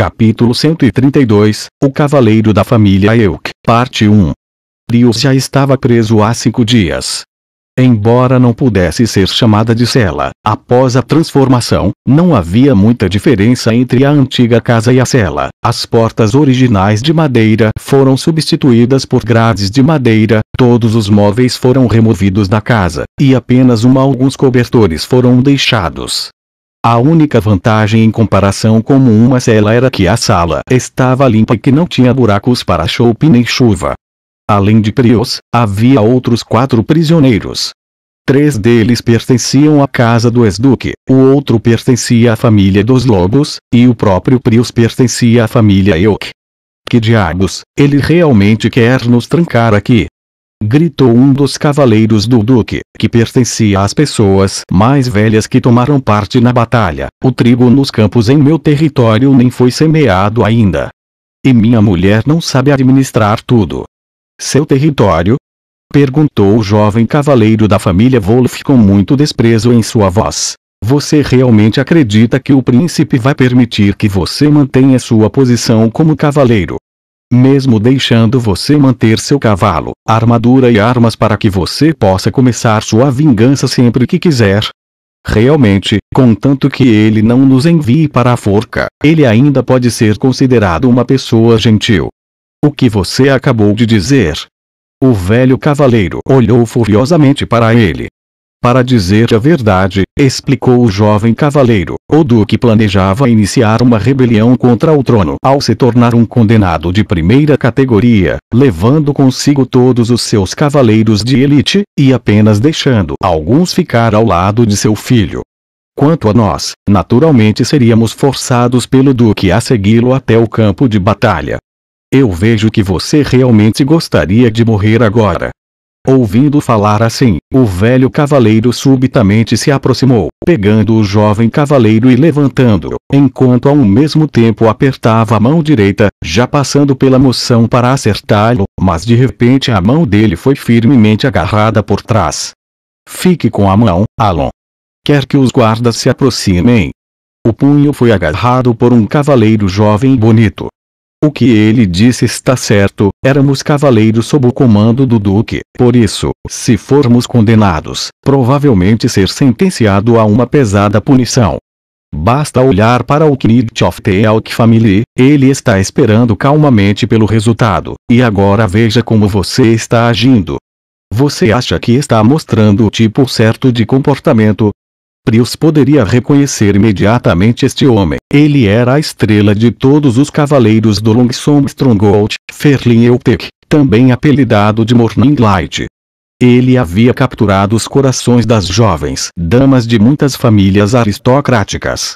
Capítulo 132, O Cavaleiro da Família Elk, Parte 1. Prius já estava preso há 5 dias. Embora não pudesse ser chamada de cela, após a transformação, não havia muita diferença entre a antiga casa e a cela. As portas originais de madeira foram substituídas por grades de madeira, todos os móveis foram removidos da casa, e apenas alguns cobertores foram deixados. A única vantagem em comparação com uma cela era que a sala estava limpa e que não tinha buracos para chope nem chuva. Além de Prius, havia outros 4 prisioneiros. 3 deles pertenciam à casa do ex-duque, o outro pertencia à família dos lobos, e o próprio Prius pertencia à família Elk. Que diabos, ele realmente quer nos trancar aqui? Gritou um dos cavaleiros do duque, que pertencia às pessoas mais velhas que tomaram parte na batalha. O trigo nos campos em meu território nem foi semeado ainda. E minha mulher não sabe administrar tudo. Seu território? Perguntou o jovem cavaleiro da família Wolf com muito desprezo em sua voz. Você realmente acredita que o príncipe vai permitir que você mantenha sua posição como cavaleiro? Mesmo deixando você manter seu cavalo, armadura e armas para que você possa começar sua vingança sempre que quiser? Realmente, contanto que ele não nos envie para a forca, ele ainda pode ser considerado uma pessoa gentil. O que você acabou de dizer? O velho cavaleiro olhou furiosamente para ele. Para dizer a verdade, explicou o jovem cavaleiro, o duque planejava iniciar uma rebelião contra o trono ao se tornar um condenado de primeira categoria, levando consigo todos os seus cavaleiros de elite, e apenas deixando alguns ficar ao lado de seu filho. Quanto a nós, naturalmente seríamos forçados pelo duque a segui-lo até o campo de batalha. Eu vejo que você realmente gostaria de morrer agora. Ouvindo falar assim, o velho cavaleiro subitamente se aproximou, pegando o jovem cavaleiro e levantando-o, enquanto ao mesmo tempo apertava a mão direita, já passando pela moção para acertá-lo, mas de repente a mão dele foi firmemente agarrada por trás. Fique com a mão, Alon. Quer que os guardas se aproximem? O punho foi agarrado por um cavaleiro jovem e bonito. O que ele disse está certo, éramos cavaleiros sob o comando do duque, por isso, se formos condenados, provavelmente ser sentenciado a uma pesada punição. Basta olhar para o Knight of the Elk Family, ele está esperando calmamente pelo resultado, e agora veja como você está agindo. Você acha que está mostrando o tipo certo de comportamento? Prius poderia reconhecer imediatamente este homem. Ele era a estrela de todos os cavaleiros do Longsomb Stronghold, Ferlin Eltek, também apelidado de Morning Light. Ele havia capturado os corações das jovens damas de muitas famílias aristocráticas.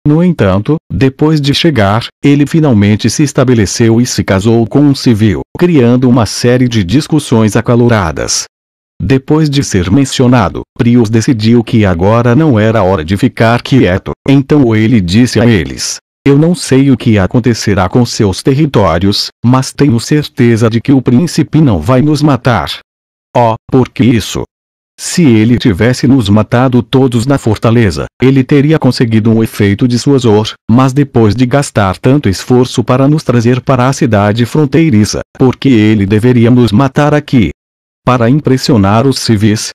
No entanto, depois de chegar, ele finalmente se estabeleceu e se casou com um civil, criando uma série de discussões acaloradas. Depois de ser mencionado, Prius decidiu que agora não era hora de ficar quieto, então ele disse a eles: eu não sei o que acontecerá com seus territórios, mas tenho certeza de que o príncipe não vai nos matar. Oh, por que isso? Se ele tivesse nos matado todos na fortaleza, ele teria conseguido um efeito dissuasor, mas depois de gastar tanto esforço para nos trazer para a cidade fronteiriça, por que ele deveria nos matar aqui? Para impressionar os civis?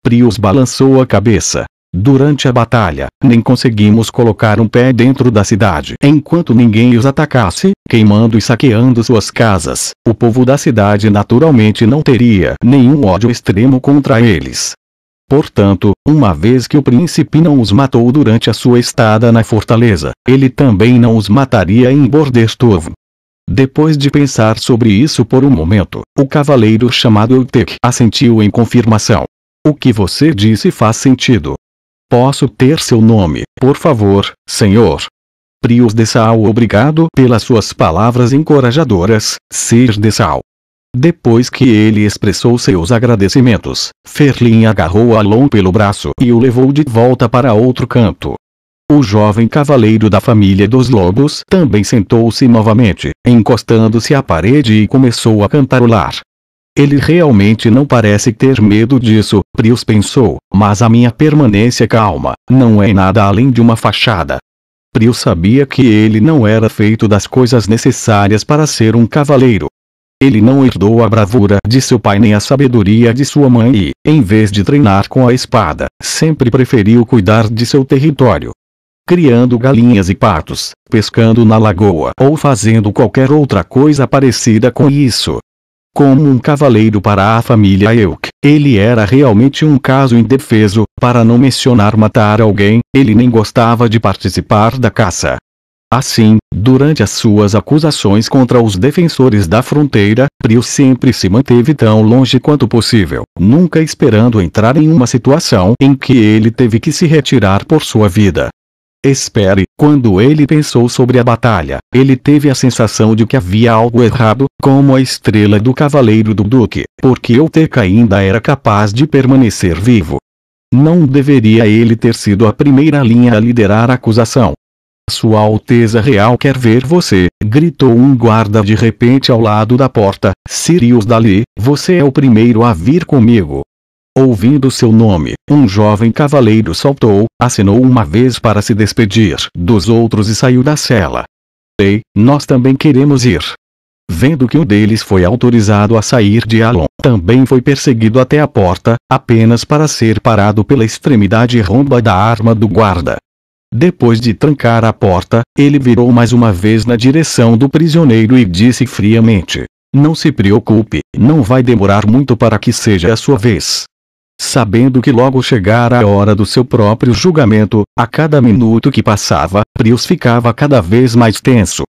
Prius balançou a cabeça. Durante a batalha, nem conseguimos colocar um pé dentro da cidade. Enquanto ninguém os atacasse, queimando e saqueando suas casas, o povo da cidade naturalmente não teria nenhum ódio extremo contra eles. Portanto, uma vez que o príncipe não os matou durante a sua estada na fortaleza, ele também não os mataria em Bordestov. Depois de pensar sobre isso por um momento, o cavaleiro chamado Eltek assentiu em confirmação. O que você disse faz sentido. Posso ter seu nome, por favor, senhor? Prius Dessau. Obrigado pelas suas palavras encorajadoras, Sir Dessau. Depois que ele expressou seus agradecimentos, Ferlin agarrou Alon pelo braço e o levou de volta para outro canto. O jovem cavaleiro da família dos lobos também sentou-se novamente, encostando-se à parede e começou a cantarolar. Ele realmente não parece ter medo disso, Prius pensou, mas a minha permanência calma não é nada além de uma fachada. Prius sabia que ele não era feito das coisas necessárias para ser um cavaleiro. Ele não herdou a bravura de seu pai nem a sabedoria de sua mãe e, em vez de treinar com a espada, sempre preferiu cuidar de seu território. Criando galinhas e patos, pescando na lagoa ou fazendo qualquer outra coisa parecida com isso. Como um cavaleiro para a família Euk, ele era realmente um caso indefeso, para não mencionar matar alguém, ele nem gostava de participar da caça. Assim, durante as suas acusações contra os defensores da fronteira, Prius sempre se manteve tão longe quanto possível, nunca esperando entrar em uma situação em que ele teve que se retirar por sua vida. Espere, quando ele pensou sobre a batalha, ele teve a sensação de que havia algo errado, como a estrela do cavaleiro do duque, porque Eutec ainda era capaz de permanecer vivo. Não deveria ele ter sido a primeira linha a liderar a acusação. Sua Alteza Real quer ver você, gritou um guarda de repente ao lado da porta. Sirius Dali, você é o primeiro a vir comigo. Ouvindo seu nome, um jovem cavaleiro saltou, acenou uma vez para se despedir dos outros e saiu da cela. Ei, nós também queremos ir. Vendo que um deles foi autorizado a sair de Alon, também foi perseguido até a porta, apenas para ser parado pela extremidade romba da arma do guarda. Depois de trancar a porta, ele virou mais uma vez na direção do prisioneiro e disse friamente: não se preocupe, não vai demorar muito para que seja a sua vez. Sabendo que logo chegara a hora do seu próprio julgamento, a cada minuto que passava, Prius ficava cada vez mais tenso.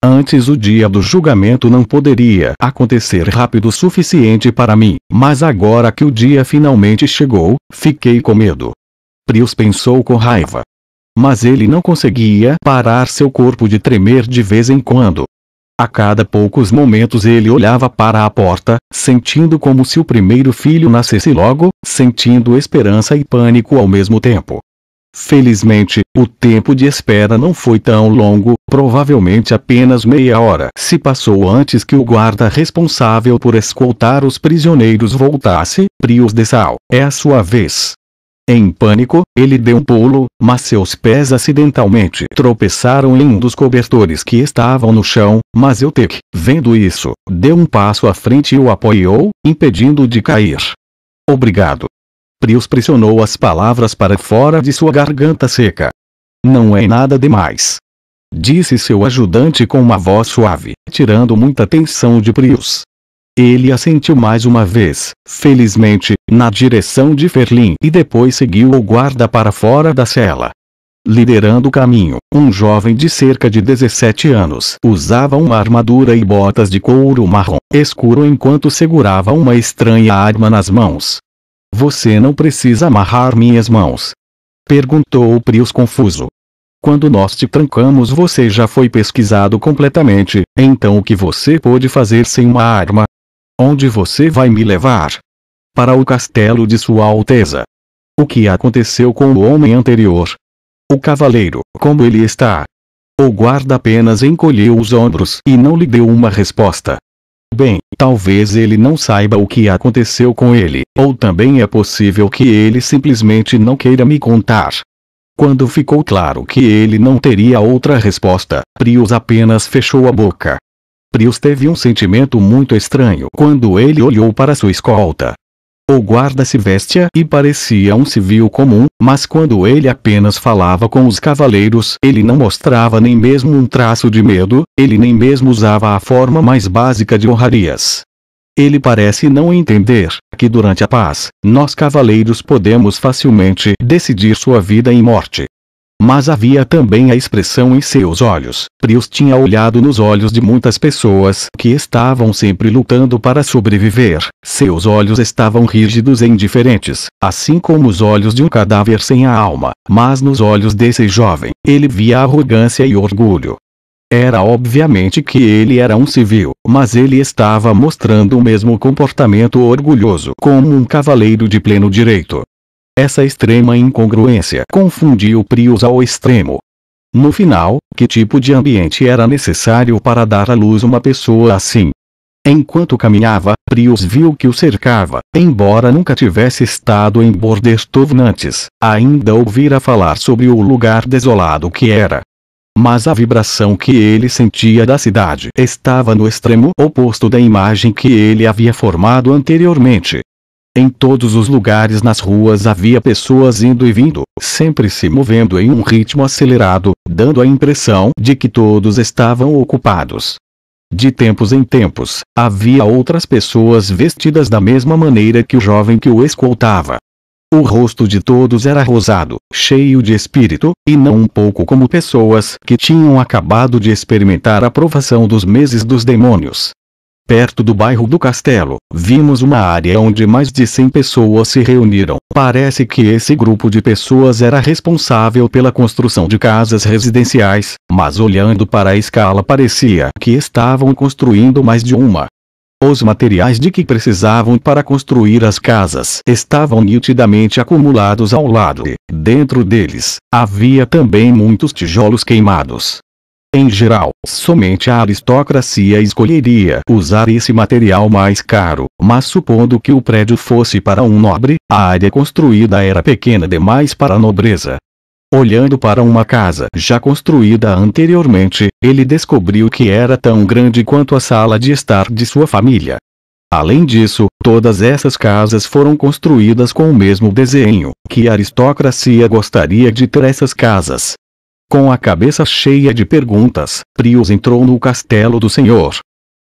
Antes o dia do julgamento não poderia acontecer rápido o suficiente para mim, mas agora que o dia finalmente chegou, fiquei com medo. Prius pensou com raiva. Mas ele não conseguia parar seu corpo de tremer de vez em quando. A cada poucos momentos ele olhava para a porta, sentindo como se o primeiro filho nascesse logo, sentindo esperança e pânico ao mesmo tempo. Felizmente, o tempo de espera não foi tão longo, provavelmente apenas meia hora se passou antes que o guarda responsável por escoltar os prisioneiros voltasse. Prius de Sal, é a sua vez. Em pânico, ele deu um pulo, mas seus pés acidentalmente tropeçaram em um dos cobertores que estavam no chão, mas Eutec, vendo isso, deu um passo à frente e o apoiou, impedindo-o de cair. Obrigado. Prius pressionou as palavras para fora de sua garganta seca. Não é nada demais. Disse seu ajudante com uma voz suave, tirando muita tensão de Prius. Ele assentiu mais uma vez, felizmente, na direção de Ferlin e depois seguiu o guarda para fora da cela. Liderando o caminho, um jovem de cerca de 17 anos usava uma armadura e botas de couro marrom escuro enquanto segurava uma estranha arma nas mãos. Você não precisa amarrar minhas mãos? Perguntou Prius confuso. Quando nós te trancamos você já foi pesquisado completamente, então o que você pôde fazer sem uma arma? Onde você vai me levar? Para o castelo de Sua Alteza. O que aconteceu com o homem anterior? O cavaleiro, como ele está? O guarda apenas encolheu os ombros e não lhe deu uma resposta. Bem, talvez ele não saiba o que aconteceu com ele, ou também é possível que ele simplesmente não queira me contar. Quando ficou claro que ele não teria outra resposta, Prius apenas fechou a boca. Prius teve um sentimento muito estranho quando ele olhou para sua escolta. O guarda se vestia e parecia um civil comum, mas quando ele apenas falava com os cavaleiros, ele não mostrava nem mesmo um traço de medo, ele nem mesmo usava a forma mais básica de honrarias. Ele parece não entender que durante a paz, nós cavaleiros podemos facilmente decidir sua vida e morte. Mas havia também a expressão em seus olhos. Prius tinha olhado nos olhos de muitas pessoas que estavam sempre lutando para sobreviver. Seus olhos estavam rígidos e indiferentes, assim como os olhos de um cadáver sem a alma. Mas nos olhos desse jovem, ele via arrogância e orgulho. Era obviamente que ele era um civil, mas ele estava mostrando o mesmo comportamento orgulhoso como um cavaleiro de pleno direito. Essa extrema incongruência confundiu Prius ao extremo. No final, que tipo de ambiente era necessário para dar à luz uma pessoa assim? Enquanto caminhava, Prius viu que o cercava. Embora nunca tivesse estado em Bordestone antes, ainda ouvira falar sobre o lugar desolado que era. Mas a vibração que ele sentia da cidade estava no extremo oposto da imagem que ele havia formado anteriormente. Em todos os lugares nas ruas havia pessoas indo e vindo, sempre se movendo em um ritmo acelerado, dando a impressão de que todos estavam ocupados. De tempos em tempos, havia outras pessoas vestidas da mesma maneira que o jovem que o escoltava. O rosto de todos era rosado, cheio de espírito, e não um pouco como pessoas que tinham acabado de experimentar a provação dos meses dos demônios. Perto do bairro do Castelo, vimos uma área onde mais de 100 pessoas se reuniram. Parece que esse grupo de pessoas era responsável pela construção de casas residenciais, mas olhando para a escala parecia que estavam construindo mais de uma. Os materiais de que precisavam para construir as casas estavam nitidamente acumulados ao lado e, dentro deles, havia também muitos tijolos queimados. Em geral, somente a aristocracia escolheria usar esse material mais caro, mas supondo que o prédio fosse para um nobre, a área construída era pequena demais para a nobreza. Olhando para uma casa já construída anteriormente, ele descobriu que era tão grande quanto a sala de estar de sua família. Além disso, todas essas casas foram construídas com o mesmo desenho, que a aristocracia gostaria de ter essas casas. Com a cabeça cheia de perguntas, Prius entrou no castelo do senhor,